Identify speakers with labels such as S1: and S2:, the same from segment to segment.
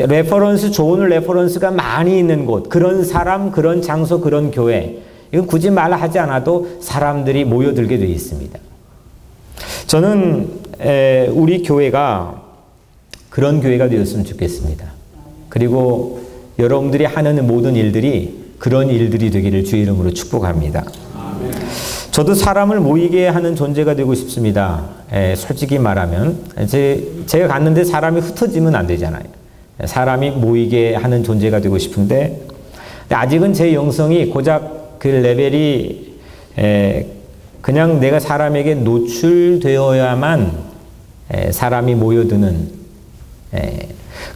S1: 레퍼런스, 좋은 레퍼런스가 많이 있는 곳, 그런 사람, 그런 장소, 그런 교회, 이건 굳이 말하지 않아도 사람들이 모여들게 되어 있습니다. 저는 우리 교회가 그런 교회가 되었으면 좋겠습니다. 그리고 여러분들이 하는 모든 일들이 그런 일들이 되기를 주의 이름으로 축복합니다. 저도 사람을 모이게 하는 존재가 되고 싶습니다. 솔직히 말하면 제가 갔는데 사람이 흩어지면 안 되잖아요. 사람이 모이게 하는 존재가 되고 싶은데 아직은 제 영성이 고작 그 레벨이 그냥 내가 사람에게 노출되어야만 사람이 모여드는,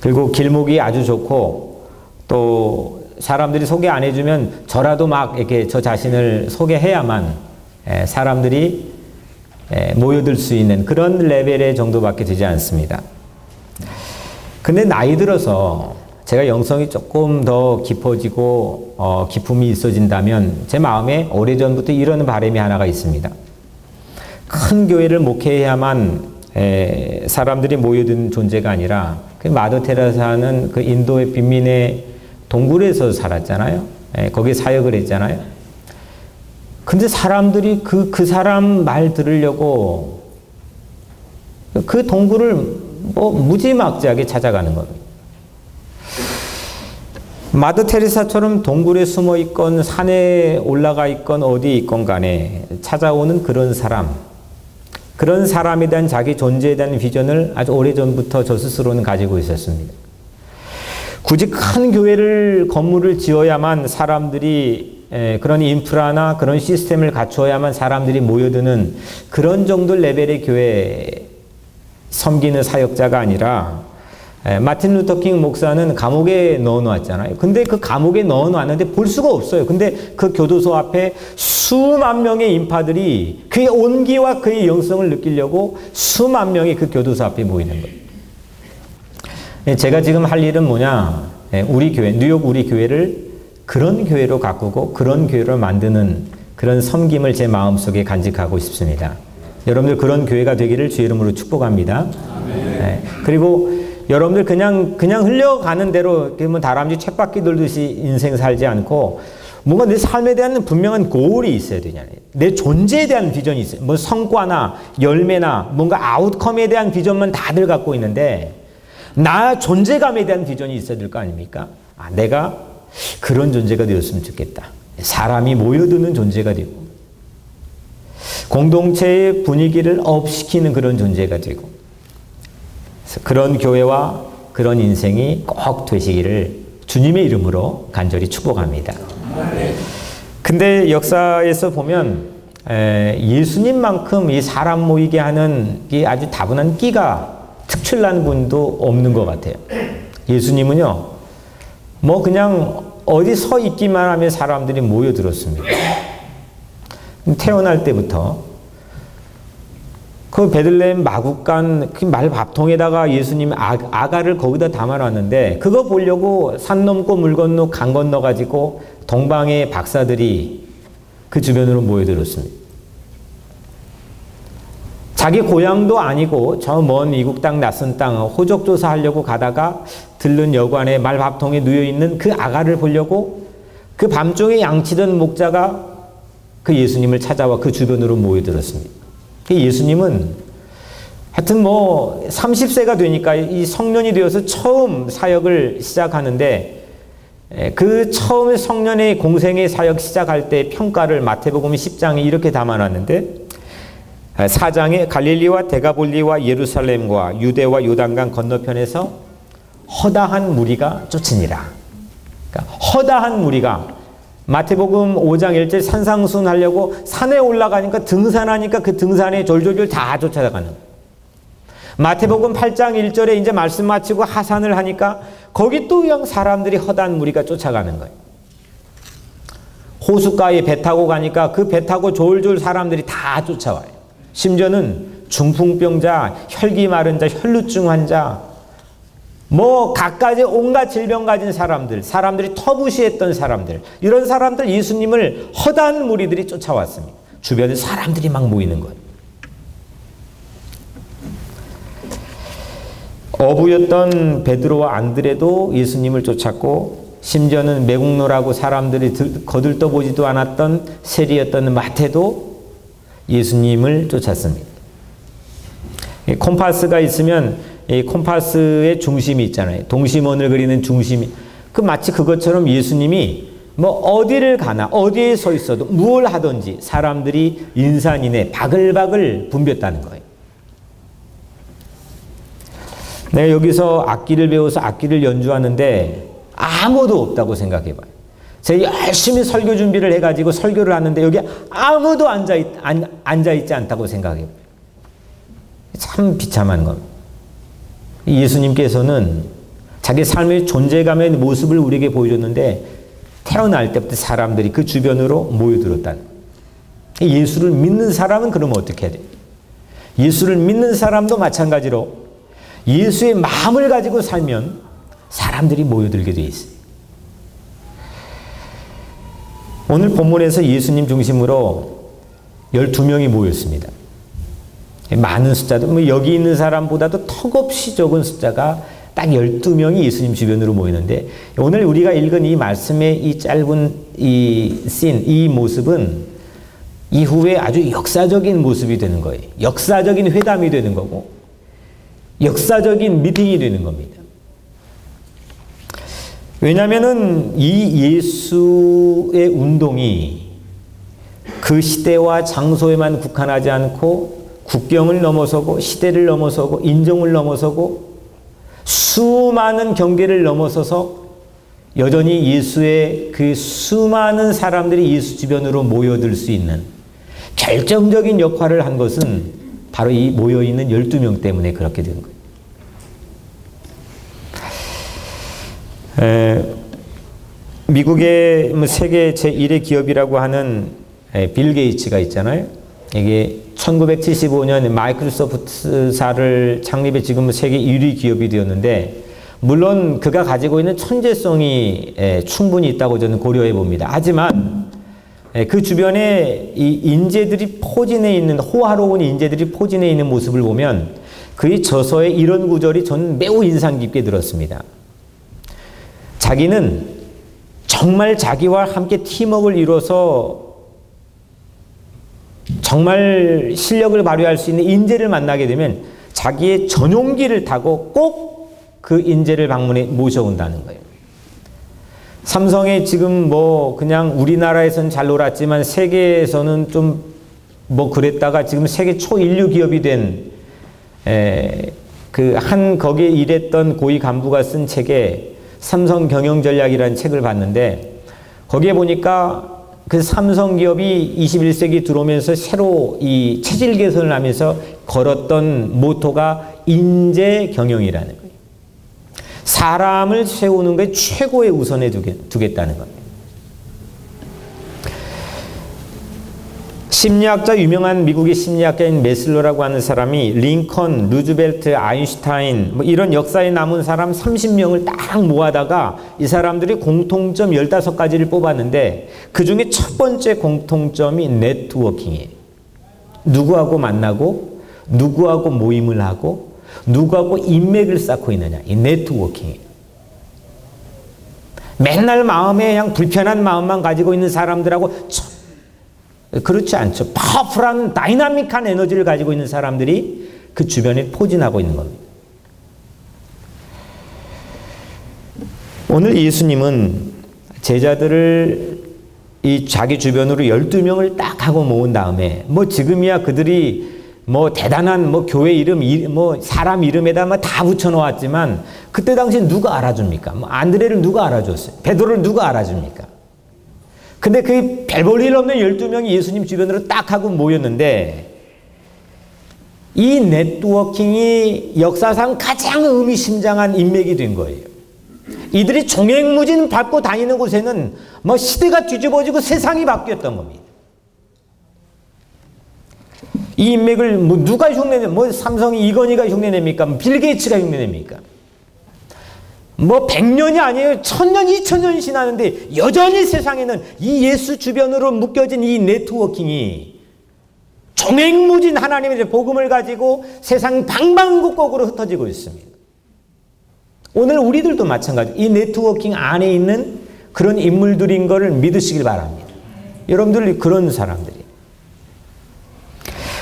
S1: 그리고 길목이 아주 좋고 또 사람들이 소개 안 해주면 저라도 막 이렇게 저 자신을 소개해야만 사람들이 모여들 수 있는 그런 레벨의 정도밖에 되지 않습니다. 근데 나이 들어서 제가 영성이 조금 더 깊어지고 기품이 있어진다면 제 마음에 오래전부터 이런 바람이 하나가 있습니다. 큰 교회를 목회해야만 사람들이 모여든 존재가 아니라 그 마더 테레사는 그 인도의 빈민의 동굴에서 살았잖아요. 거기에 사역을 했잖아요. 근데 사람들이 그 사람 말 들으려고 그 동굴을 무지막지하게 찾아가는 겁니다. 마더 테레사처럼 동굴에 숨어 있건 산에 올라가 있건 어디에 있건 간에 찾아오는 그런 사람에 대한 자기 존재에 대한 비전을 아주 오래전부터 저 스스로는 가지고 있었습니다. 굳이 큰 교회를 건물을 지어야만 사람들이 그런 인프라나 그런 시스템을 갖추어야만 사람들이 모여드는 그런 정도 레벨의 교회 섬기는 사역자가 아니라 마틴 루터 킹 목사는 감옥에 넣어놓았잖아요. 근데 그 감옥에 넣어놨는데 볼 수가 없어요. 근데 그 교도소 앞에 수만 명의 인파들이 그의 온기와 그의 영성을 느끼려고 수만 명이 그 교도소 앞에 모이는 거예요. 제가 지금 할 일은 뭐냐, 우리 교회, 뉴욕 우리 교회를 그런 교회로 가꾸고 그런 교회로 만드는 그런 섬김을 제 마음속에 간직하고 싶습니다. 여러분들 그런 교회가 되기를 주의 이름으로 축복합니다. 그리고 여러분들 그냥 흘려가는 대로 뭐 다람쥐 쳇바퀴 돌듯이 인생 살지 않고 뭔가 내 삶에 대한 분명한 고울이 있어야 되잖아요. 내 존재에 대한 비전이 있어요. 뭐 성과나 열매나 뭔가 아웃컴에 대한 비전만 다들 갖고 있는데 나 존재감에 대한 비전이 있어야 될 거 아닙니까? 내가 그런 존재가 되었으면 좋겠다. 사람이 모여드는 존재가 되고 공동체의 분위기를 업시키는 그런 존재가 되고 그런 교회와 그런 인생이 꼭 되시기를 주님의 이름으로 간절히 축복합니다. 근데 역사에서 보면 예수님만큼 이 사람 모이게 하는 이 아주 다분한 끼가 특출난 분도 없는 것 같아요. 예수님은요, 뭐 그냥 어디 서 있기만 하면 사람들이 모여들었습니다. 태어날 때부터 그 베들레헴 마구간 그 말밥통에다가 예수님 아가를 거기다 담아놨는데 그거 보려고 산 넘고 물 건너 강 건너 가지고 동방의 박사들이 그 주변으로 모여들었습니다. 자기 고향도 아니고 저 먼 이국 땅 낯선 땅 호적 조사하려고 가다가 들른 여관에 말밥통에 누워있는 그 아가를 보려고 그 밤중에 양치던 목자가 그 예수님을 찾아와 그 주변으로 모여들었습니다. 예수님은 하여튼 뭐 30세가 되니까 이 성년이 되어서 처음 사역을 시작하는데 그 처음 성년의 공생의 사역 시작할 때 평가를 마태복음 10장에 이렇게 담아놨는데 4장에 갈릴리와 데가볼리와 예루살렘과 유대와 요단강 건너편에서 허다한 무리가 쫓으니라. 그러니까 허다한 무리가 마태복음 5장 1절 산상순 하려고 산에 올라가니까 등산하니까 그 등산에 졸졸졸 다 쫓아가는. 마태복음 8장 1절에 이제 말씀 마치고 하산을 하니까 거기 또 그냥 사람들이 허다한 무리가 쫓아가는 거예요. 호숫가에 배 타고 가니까 그 배 타고 졸졸 사람들이 다 쫓아와요. 심지어는 중풍병자, 혈기 마른 자, 혈루증 환자, 뭐 갖가지 온갖 질병 가진 사람들이 터부시했던 사람들, 이런 사람들 예수님을 허다한 무리들이 쫓아왔습니다. 주변에 사람들이 막 모이는 거예요. 어부였던 베드로와 안드레도 예수님을 쫓았고, 심지어는 매국노라고 사람들이 거들떠보지도 않았던 세리였던 마태도 예수님을 쫓았습니다. 콤파스가 있으면 이 콤파스의 중심이 있잖아요. 동심원을 그리는 중심이. 마치 그것처럼 예수님이 뭐 어디를 가나 어디에 서 있어도 무엇을 하든지 사람들이 인산인해 바글바글 붐볐다는 거예요. 내가 여기서 악기를 배워서 악기를 연주하는데 아무도 없다고 생각해봐요. 제가 열심히 설교 준비를 해가지고 설교를 하는데 여기 아무도 앉아있지 않다고 생각해봐요. 참 비참한 겁니다. 예수님께서는 자기 삶의 존재감의 모습을 우리에게 보여줬는데 태어날 때부터 사람들이 그 주변으로 모여들었다는 거예요. 예수를 믿는 사람은 그러면 어떻게 해야 돼요? 예수를 믿는 사람도 마찬가지로 예수의 마음을 가지고 살면 사람들이 모여들게 돼 있어요. 오늘 본문에서 예수님 중심으로 12명이 모였습니다. 많은 숫자도 여기 있는 사람보다도 턱없이 적은 숫자가 딱 12명이 예수님 주변으로 모이는데, 오늘 우리가 읽은 이 말씀의 이 짧은 이 모습은 이후에 아주 역사적인 모습이 되는 거예요. 역사적인 회담이 되는 거고 역사적인 미팅이 되는 겁니다. 왜냐하면은 이 예수의 운동이 그 시대와 장소에만 국한하지 않고 국경을 넘어서고 시대를 넘어서고 인종을 넘어서고 수많은 경계를 넘어서서 여전히 예수의 그 수많은 사람들이 예수 주변으로 모여들 수 있는 결정적인 역할을 한 것은 바로 이 모여있는 12명 때문에 그렇게 된 거예요. 미국의 세계 제1의 기업이라고 하는 빌 게이츠가 있잖아요. 이게 1975년 마이크로소프트사를 창립해 지금 세계 1위 기업이 되었는데, 물론 그가 가지고 있는 천재성이 충분히 있다고 저는 고려해 봅니다. 하지만 그 주변에 이 인재들이 포진해 있는, 호화로운 인재들이 포진해 있는 모습을 보면 그의 저서에 이런 구절이 저는 매우 인상 깊게 들었습니다. 자기는 정말 자기와 함께 팀워크를 이뤄서 정말 실력을 발휘할 수 있는 인재를 만나게 되면 자기의 전용기를 타고 꼭 그 인재를 방문해 모셔온다는 거예요. 삼성에 지금 뭐 그냥 우리나라에서는 잘 놀았지만 세계에서는 좀 뭐 그랬다가 지금 세계 초인류 기업이 된 거기에 일했던 고위 간부가 쓴 책에 삼성 경영 전략이라는 책을 봤는데, 거기에 보니까 그 삼성 기업이 21세기 들어오면서 새로 이 체질 개선을 하면서 걸었던 모토가 인재 경영이라는 거예요. 사람을 세우는 게 최고의 우선에 두겠다는 겁니다. 심리학자, 유명한 미국의 심리학자인 메슬로라고 하는 사람이 링컨, 루즈벨트, 아인슈타인 뭐 이런 역사에 남은 사람 30명을 딱 모아다가 이 사람들이 공통점 15가지를 뽑았는데, 그 중에 첫 번째 공통점이 네트워킹이에요. 누구하고 만나고 누구하고 모임을 하고 누구하고 인맥을 쌓고 있느냐, 이 네트워킹이에요. 맨날 마음에 그냥 불편한 마음만 가지고 있는 사람들하고 그렇지 않죠. 파워풀한 다이나믹한 에너지를 가지고 있는 사람들이 그 주변에 포진하고 있는 겁니다. 오늘 예수님은 제자들을 이 자기 주변으로 12명을 딱 하고 모은 다음에, 뭐 지금이야 그들이 뭐 대단한 뭐 교회 이름, 뭐 사람 이름에다 뭐 다 붙여놓았지만 그때 당시 누가 알아줍니까? 뭐 안드레를 누가 알아줬어요? 베드로를 누가 알아줍니까? 근데 그 별 볼 일 없는 12명이 예수님 주변으로 딱 하고 모였는데, 이 네트워킹이 역사상 가장 의미심장한 인맥이 된 거예요. 이들이 종횡무진 밟고 다니는 곳에는 뭐 시대가 뒤집어지고 세상이 바뀌었던 겁니다. 이 인맥을 뭐 누가 흉내내? 뭐 삼성이 이건희가 흉내냅니까? 뭐 빌 게이츠가 흉내냅니까? 뭐 100년이 아니에요. 1000년, 2000년이 지나는데 여전히 세상에는 이 예수 주변으로 묶여진 이 네트워킹이 종횡무진 하나님의 복음을 가지고 세상 방방곡곡으로 흩어지고 있습니다. 오늘 우리들도 마찬가지. 이 네트워킹 안에 있는 그런 인물들인 것을 믿으시길 바랍니다. 여러분들이 그런 사람들이.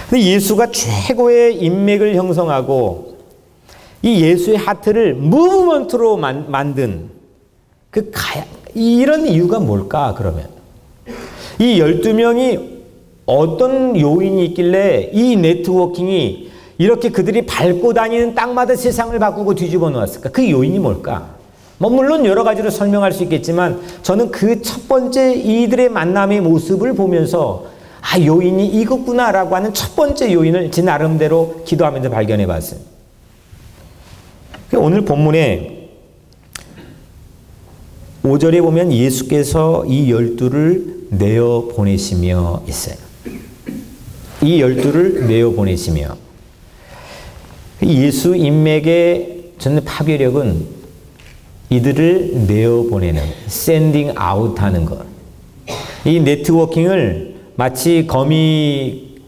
S1: 근데 예수가 최고의 인맥을 형성하고 이 예수의 하트를 무브먼트로 만든 이런 이유가 뭘까, 그러면? 이 12명이 어떤 요인이 있길래 이 네트워킹이 이렇게 그들이 밟고 다니는 땅마다 세상을 바꾸고 뒤집어 놓았을까? 그 요인이 뭘까? 물론 여러 가지로 설명할 수 있겠지만 저는 그 첫 번째 이들의 만남의 모습을 보면서 요인이 이것구나라고 하는 첫 번째 요인을 제 나름대로 기도하면서 발견해 봤어요. 오늘 본문에 5절에 보면 예수께서 이 12를 내어 보내시며 있어요. 이 12를 내어 보내시며. 예수 인맥의 저는 파괴력은 이들을 내어 보내는, sending out 하는 것. 이 네트워킹을 마치 거미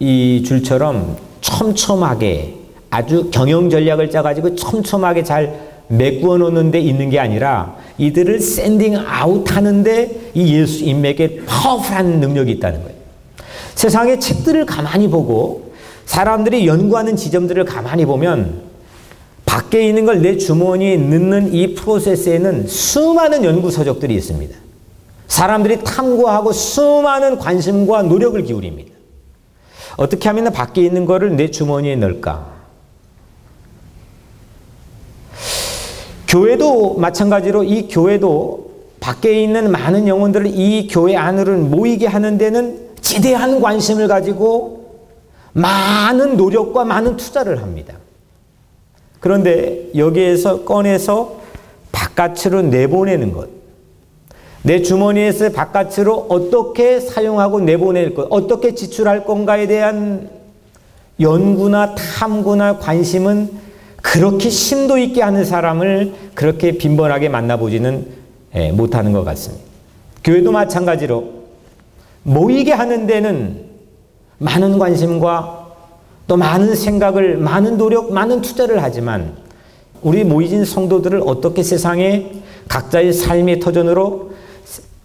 S1: 줄처럼 촘촘하게 아주 경영 전략을 짜가지고 촘촘하게 잘 메꾸어 놓는 데 있는 게 아니라 이들을 sending out 하는데 이 예수 인맥에 파워풀한 능력이 있다는 거예요. 세상의 책들을 가만히 보고 사람들이 연구하는 지점들을 가만히 보면 밖에 있는 걸 내 주머니에 넣는 이 프로세스에는 수많은 연구 서적들이 있습니다. 사람들이 탐구하고 수많은 관심과 노력을 기울입니다. 어떻게 하면 밖에 있는 거를 내 주머니에 넣을까? 교회도 마찬가지로 이 교회도 밖에 있는 많은 영혼들을 이 교회 안으로 모이게 하는 데는 지대한 관심을 가지고 많은 노력과 많은 투자를 합니다. 그런데 여기에서 꺼내서 바깥으로 내보내는 것, 내 주머니에서 바깥으로 어떻게 사용하고 내보낼 것, 어떻게 지출할 건가에 대한 연구나 탐구나 관심은 그렇게 심도 있게 하는 사람을 그렇게 빈번하게 만나보지는 못하는 것 같습니다. 교회도 마찬가지로 모이게 하는 데는 많은 관심과 또 많은 생각을, 많은 노력, 많은 투자를 하지만 우리 모이진 성도들을 어떻게 세상에 각자의 삶의 터전으로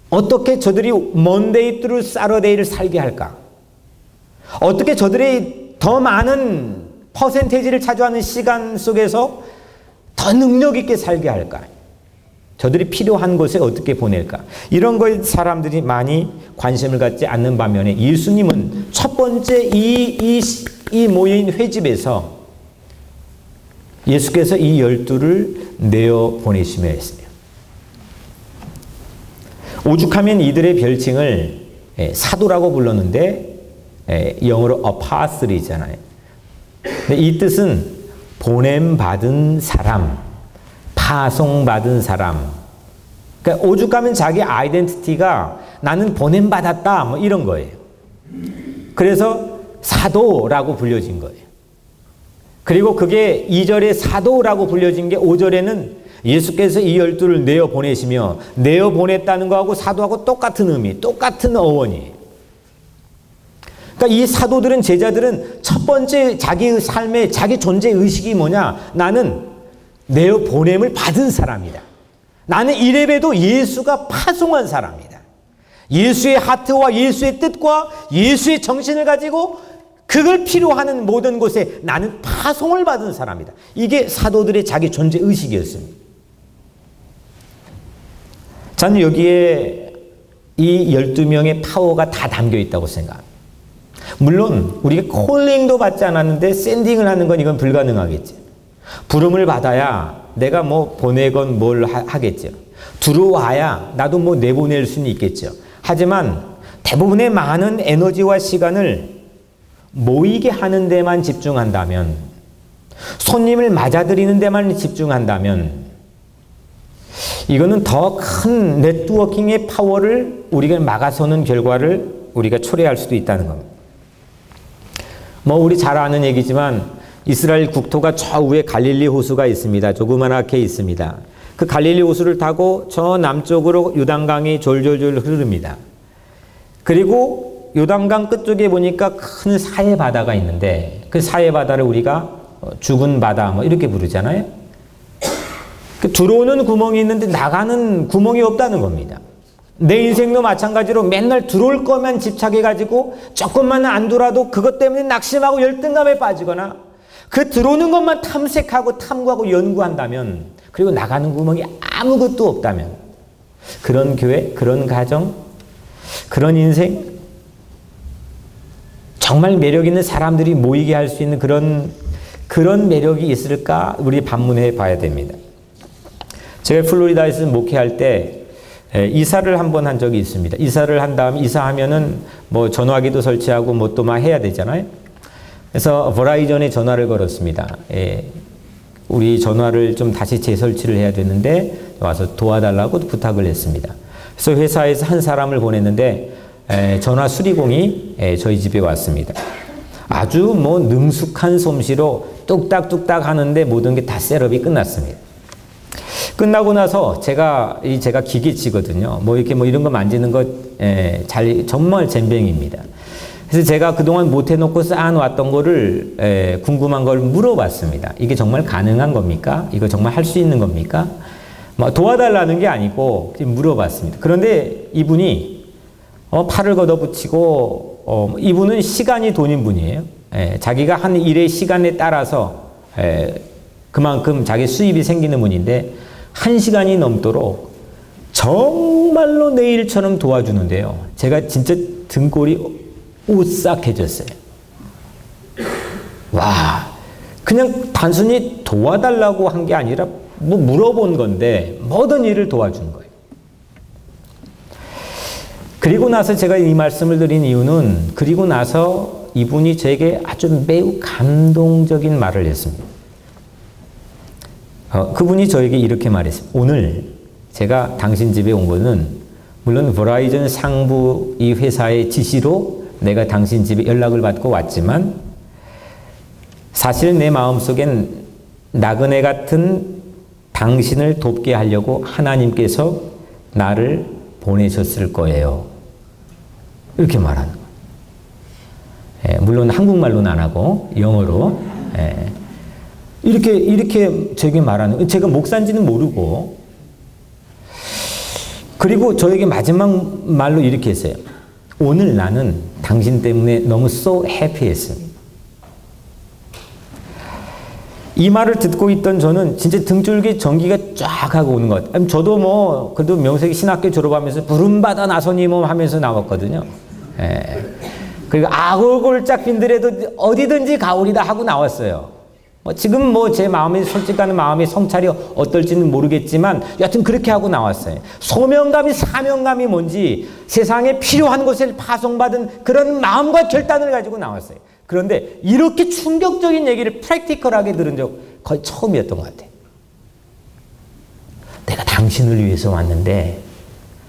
S1: 어떻게 저들이 먼데이 through Saturday를 살게 할까? 어떻게 저들이 더 많은 퍼센테이지를 차지하는 시간 속에서 더 능력 있게 살게 할까? 저들이 필요한 곳에 어떻게 보낼까? 이런 거에 사람들이 많이 관심을 갖지 않는 반면에 예수님은 첫 번째 이 모인 회집에서 예수께서 이 12를 내어 보내시며 했어요. 오죽하면 이들의 별칭을 사도라고 불렀는데 영어로 apostle이잖아요. 근데 이 뜻은 보냄받은 사람, 파송받은 사람. 그러니까 오죽하면 자기 아이덴티티가 나는 보냄받았다 뭐 이런 거예요. 그래서 사도라고 불려진 거예요. 그리고 그게 2절에 사도라고 불려진 게 5절에는 예수께서 이 12를 내어 보내시며, 내어 보냈다는 거하고 사도하고 똑같은 의미, 똑같은 어원이에요. 그러니까 이 사도들은, 제자들은 첫 번째 자기의 삶의 자기 존재 의식이 뭐냐? 나는 내어 보냄을 받은 사람이다. 나는 이래봬도 예수가 파송한 사람이다. 예수의 하트와 예수의 뜻과 예수의 정신을 가지고 그걸 필요하는 모든 곳에 나는 파송을 받은 사람이다. 이게 사도들의 자기 존재 의식이었습니다. 저는 여기에 이 12명의 파워가 다 담겨 있다고 생각합니다. 물론 우리가 콜링도 받지 않았는데 샌딩을 하는 건 이건 불가능하겠죠. 부름을 받아야 내가 뭐 보내건 뭘 하겠죠. 들어와야 나도 뭐 내보낼 수는 있겠죠. 하지만 대부분의 많은 에너지와 시간을 모이게 하는 데만 집중한다면, 손님을 맞아들이는 데만 집중한다면 이거는 더 큰 네트워킹의 파워를 우리가 막아서는 결과를 우리가 초래할 수도 있다는 겁니다. 뭐 우리 잘 아는 얘기지만 이스라엘 국토가 저 위에 갈릴리 호수가 있습니다. 조그맣게 있습니다. 그 갈릴리 호수를 타고 저 남쪽으로 요단강이 졸졸졸 흐릅니다. 그리고 요단강 끝쪽에 보니까 큰 사해 바다가 있는데 그 사해 바다를 우리가 죽은 바다 뭐 이렇게 부르잖아요. 들어오는 구멍이 있는데 나가는 구멍이 없다는 겁니다. 내 인생도 마찬가지로 맨날 들어올 것만 집착해가지고 조금만 안 돌아도 그것 때문에 낙심하고 열등감에 빠지거나 그 들어오는 것만 탐색하고 탐구하고 연구한다면, 그리고 나가는 구멍이 아무것도 없다면, 그런 교회, 그런 가정, 그런 인생, 정말 매력 있는 사람들이 모이게 할 수 있는 그런 매력이 있을까 우리 반문해 봐야 됩니다. 제가 플로리다에서 목회할 때 이사를 한번 한 적이 있습니다. 이사를 한 다음에, 이사하면은 뭐 전화기도 설치하고 뭐 또 막 해야 되잖아요. 그래서 버라이전에 전화를 걸었습니다. 우리 전화를 좀 다시 재설치를 해야 되는데 와서 도와달라고 부탁을 했습니다. 그래서 회사에서 한 사람을 보냈는데 전화 수리공이 저희 집에 왔습니다. 아주 뭐 능숙한 솜씨로 뚝딱뚝딱 하는데 모든 게 다 셋업이 끝났습니다. 끝나고 나서 제가 기계치거든요. 뭐 이렇게 뭐 이런 거 만지는 거 정말 젬병입니다. 그래서 제가 그동안 못 해놓고 쌓아놨던 거를 궁금한 걸 물어봤습니다. 이게 정말 가능한 겁니까? 이거 정말 할 수 있는 겁니까? 뭐 도와달라는 게 아니고 물어봤습니다. 그런데 이분이 팔을 걷어붙이고 이분은 시간이 돈인 분이에요. 자기가 한 일의 시간에 따라서 그만큼 자기 수입이 생기는 분인데 1시간이 넘도록 정말로 내 일처럼 도와주는데요. 제가 진짜 등골이 오싹해졌어요. 와, 그냥 단순히 도와달라고 한 게 아니라 뭐 물어본 건데 모든 일을 도와준 거예요. 그리고 나서 제가 이 말씀을 드린 이유는, 그리고 나서 이분이 저에게 아주 매우 감동적인 말을 했습니다. 그분이 저에게 이렇게 말했습니다. 오늘 제가 당신 집에 온 거는 물론 버라이전 상부 이 회사의 지시로 내가 당신 집에 연락을 받고 왔지만, 사실 내 마음속엔 나그네 같은 당신을 돕게 하려고 하나님께서 나를 보내셨을 거예요. 이렇게 말하는 거예요. 물론 한국말로는 안 하고 영어로 이렇게 저에게 말하는 거예요. 제가 목사인지는 모르고. 그리고 저에게 마지막 말로 이렇게 했어요. 오늘 나는 당신 때문에 너무 so happy했습니다. 이 말을 듣고 있던 저는 진짜 등줄기 전기가 쫙 하고 오는 것 같아요. 저도 뭐 그래도 명색이 신학교 졸업하면서 부름받아 나서님은 하면서 나왔거든요. 그리고 아골골짝 빈들에도 어디든지 가오리다 하고 나왔어요. 지금 뭐 제 마음이, 솔직한 마음이 성찰이 어떨지는 모르겠지만 여하튼 그렇게 하고 나왔어요. 소명감이, 사명감이 뭔지, 세상에 필요한 곳에 파송받은 그런 마음과 결단을 가지고 나왔어요. 그런데 이렇게 충격적인 얘기를 프랙티컬하게 들은 적 거의 처음이었던 것 같아요. 내가 당신을 위해서 왔는데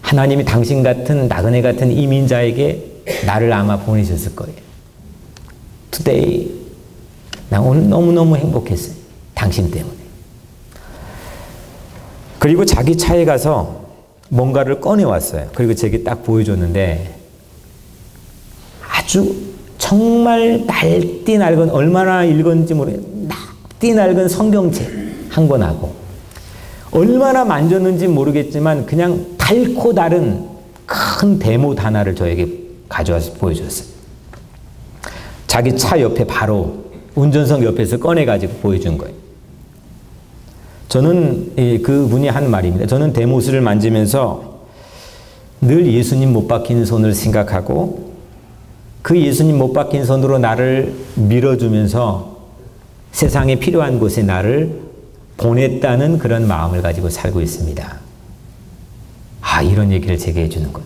S1: 하나님이 당신 같은 나그네 같은 이민자에게 나를 아마 보내셨을 거예요. Today, 나 오늘 너무너무 행복했어요. 당신 때문에. 그리고 자기 차에 가서 뭔가를 꺼내왔어요. 그리고 제게 딱 보여줬는데 아주 정말 날띠 낡은, 얼마나 읽었는지 모르겠는데 날띠 낡은 성경책 한 권하고, 얼마나 만졌는지 모르겠지만 그냥 닳고 다른 큰 대못 하나를 저에게 가져와서 보여줬어요. 자기 차 옆에 바로 운전석 옆에서 꺼내가지고 보여준 거예요. 저는 그분이 한 말입니다. 저는 대못을 만지면서 늘 예수님 못 박힌 손을 생각하고 그 예수님 못 박힌 손으로 나를 밀어주면서 세상에 필요한 곳에 나를 보냈다는 그런 마음을 가지고 살고 있습니다. 이런 얘기를 제게 해주는 것.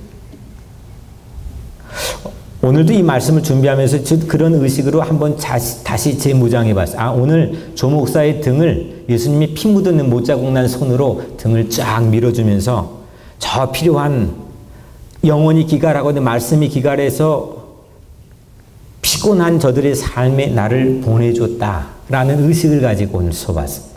S1: 오늘도 이 말씀을 준비하면서 그런 의식으로 한번 다시 재무장해 봤어요. 오늘 조 목사의 등을 예수님이 피 묻은 못자국 난 손으로 등을 쫙 밀어주면서 저 필요한 영혼이 기갈하고 말씀이 기갈해서 피곤한 저들의 삶에 나를 보내줬다라는 의식을 가지고 오늘 써봤습니다.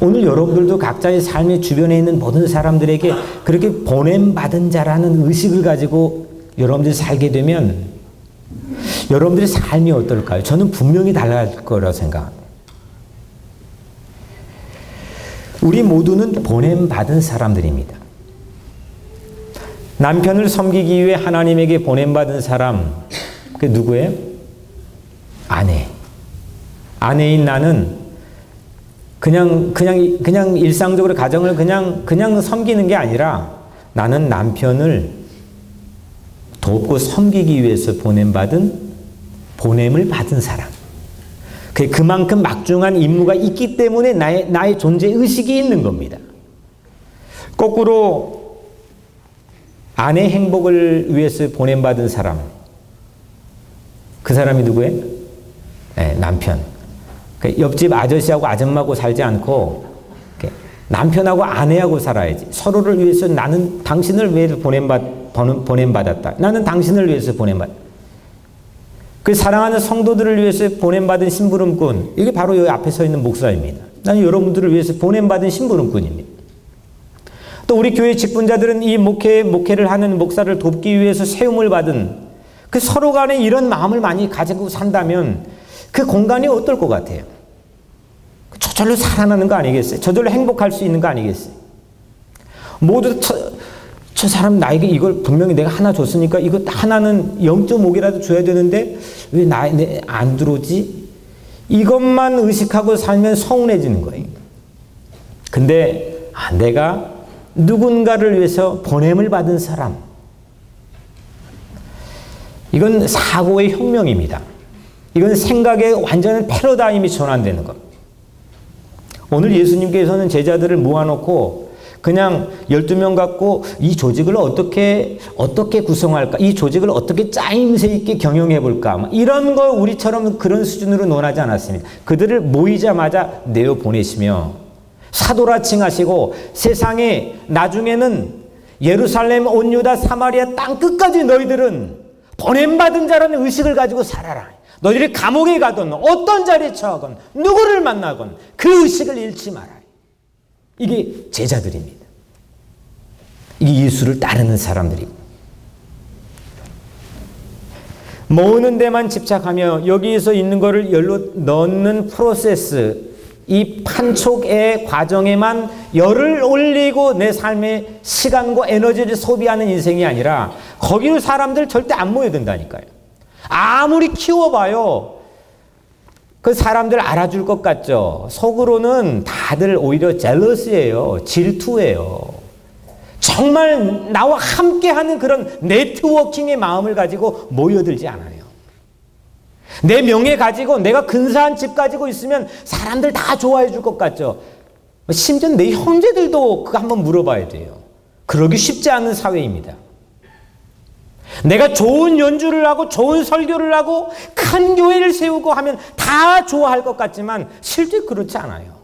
S1: 오늘 여러분들도 각자의 삶의 주변에 있는 모든 사람들에게 그렇게 보냄받은 자라는 의식을 가지고 여러분들이 살게 되면 여러분들의 삶이 어떨까요? 저는 분명히 달라질 거라고 생각합니다. 우리 모두는 보냄받은 사람들입니다. 남편을 섬기기 위해 하나님에게 보냄받은 사람, 그게 누구예요? 아내. 아내인 나는 그냥 일상적으로 가정을 그냥 섬기는 게 아니라 나는 남편을 돕고 섬기기 위해서 보냄을 받은 사람. 그만큼 막중한 임무가 있기 때문에 나의 존재 의식이 있는 겁니다. 거꾸로 아내 행복을 위해서 보냄받은 사람, 그 사람이 누구예요? 네, 남편. 옆집 아저씨하고 아줌마하고 살지 않고 남편하고 아내하고 살아야지. 서로를 위해서 나는 당신을 위해서 보냄받았다. 나는 당신을 위해서 보냄받았다. 그 사랑하는 성도들을 위해서 보냄받은 심부름꾼, 이게 바로 여기 앞에 서 있는 목사입니다. 나는 여러분들을 위해서 보냄받은 심부름꾼입니다. 또 우리 교회 직분자들은 이 목회를 하는 목사를 돕기 위해서 세움을 받은, 그 서로 간에 이런 마음을 많이 가지고 산다면 그 공간이 어떨 것 같아요? 저절로 살아나는 거 아니겠어요? 저절로 행복할 수 있는 거 아니겠어요? 모두 저 사람 나에게 이걸 분명히 내가 하나 줬으니까 이거 하나는 0.5개라도 줘야 되는데 왜 나에 안 들어오지? 이것만 의식하고 살면 서운해지는 거예요. 근데 내가 누군가를 위해서 보냄을 받은 사람, 이건 사고의 혁명입니다. 이건 생각의 완전한 패러다임이 전환되는 것. 오늘 예수님께서는 제자들을 모아놓고 그냥 12명 갖고 이 조직을 어떻게 구성할까? 이 조직을 어떻게 짜임새 있게 경영해 볼까? 이런 거 우리처럼 그런 수준으로 논하지 않았습니다. 그들을 모이자마자 내어 보내시며 사도라 칭하시고 세상에 나중에는 예루살렘, 온 유다, 사마리아 땅 끝까지 너희들은 보냄받은 자라는 의식을 가지고 살아라. 너희들이 감옥에 가든 어떤 자리에 처하건 누구를 만나건 그 의식을 잃지 마라. 이게 제자들입니다. 이게 예수를 따르는 사람들이고, 모으는 데만 집착하며 여기에서 있는 거를 열로 넣는 프로세스, 이 판촉의 과정에만 열을 올리고 내 삶의 시간과 에너지를 소비하는 인생이 아니라 거기로 사람들 절대 안 모여든다니까요. 아무리 키워봐요. 그 사람들 알아줄 것 같죠? 속으로는 다들 오히려 젤러스예요. 질투예요. 정말 나와 함께하는 그런 네트워킹의 마음을 가지고 모여들지 않아요. 내 명예 가지고 내가 근사한 집 가지고 있으면 사람들 다 좋아해 줄 것 같죠? 심지어 내 형제들도 그거 한번 물어봐야 돼요. 그러기 쉽지 않은 사회입니다. 내가 좋은 연주를 하고 좋은 설교를 하고 큰 교회를 세우고 하면 다 좋아할 것 같지만 실제 그렇지 않아요.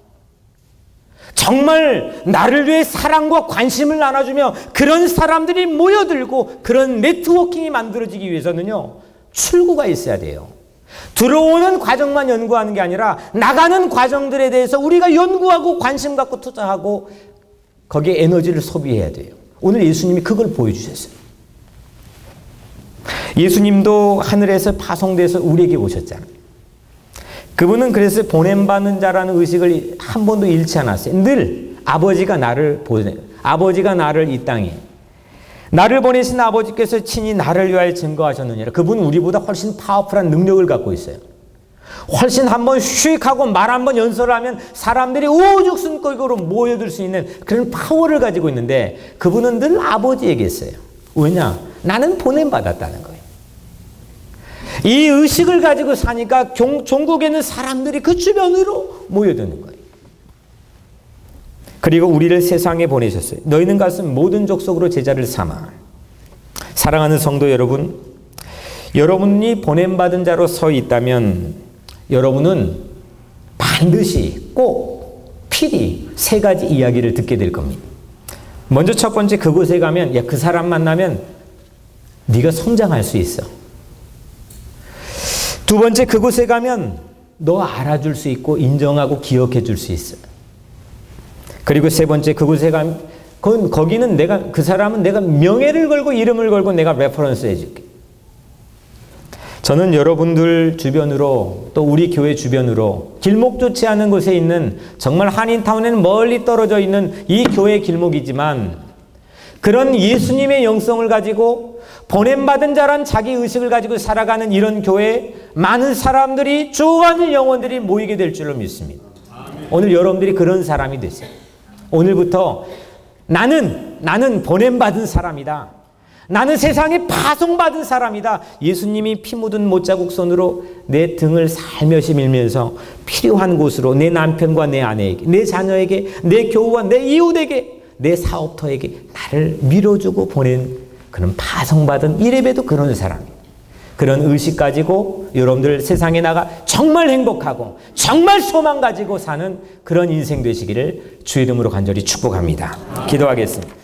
S1: 정말 나를 위해 사랑과 관심을 나눠주며 그런 사람들이 모여들고 그런 네트워킹이 만들어지기 위해서는요, 출구가 있어야 돼요. 들어오는 과정만 연구하는 게 아니라 나가는 과정들에 대해서 우리가 연구하고 관심 갖고 투자하고 거기에 에너지를 소비해야 돼요. 오늘 예수님이 그걸 보여주셨어요. 예수님도 하늘에서 파송돼서 우리에게 오셨잖아요. 그분은 그래서 보냄받는 자라는 의식을 한 번도 잃지 않았어요. 늘 아버지가 나를 이 땅에 나를 보내신 아버지께서 친히 나를 위하여 증거하셨느니라. 그분은 우리보다 훨씬 파워풀한 능력을 갖고 있어요. 훨씬 한번 휙 하고 말 한번 연설하면 사람들이 오죽순거리로 모여들 수 있는 그런 파워를 가지고 있는데 그분은 늘 아버지에게 있어요. 왜냐? 나는 보냄받았다는 거예요. 이 의식을 가지고 사니까 종국에는 사람들이 그 주변으로 모여드는 거예요. 그리고 우리를 세상에 보내셨어요. 너희는 가서 모든 족속으로 제자를 삼아. 사랑하는 성도 여러분, 여러분이 보냄받은 자로 서 있다면 여러분은 반드시 꼭 필히 세 가지 이야기를 듣게 될 겁니다. 먼저 첫 번째, 그곳에 가면 그 사람 만나면 네가 성장할 수 있어. 두 번째, 그곳에 가면 너 알아줄 수 있고 인정하고 기억해 줄 수 있어. 그리고 세 번째, 그곳에 가면 거기는 그 사람은 내가 명예를 걸고 이름을 걸고 내가 레퍼런스 해줄게. 저는 여러분들 주변으로 또 우리 교회 주변으로 길목 좋지 않은 곳에 있는 정말 한인타운에는 멀리 떨어져 있는 이 교회 길목이지만 그런 예수님의 영성을 가지고 보냄받은 자란 자기 의식을 가지고 살아가는 이런 교회에 많은 사람들이 주하는 영혼들이 모이게 될 줄로 믿습니다. 오늘 여러분들이 그런 사람이 되세요. 오늘부터 나는 보냄받은 사람이다. 나는 세상에 파송받은 사람이다. 예수님이 피 묻은 못자국 손으로 내 등을 살며시 밀면서 필요한 곳으로 내 남편과 내 아내에게, 내 자녀에게, 내 교우와 내 이웃에게, 내 사업터에게 나를 밀어주고 보낸 그런 파송받은 이래봬도 그런 사람이에요. 그런 의식 가지고 여러분들 세상에 나가 정말 행복하고 정말 소망 가지고 사는 그런 인생 되시기를 주 이름으로 간절히 축복합니다. 기도하겠습니다.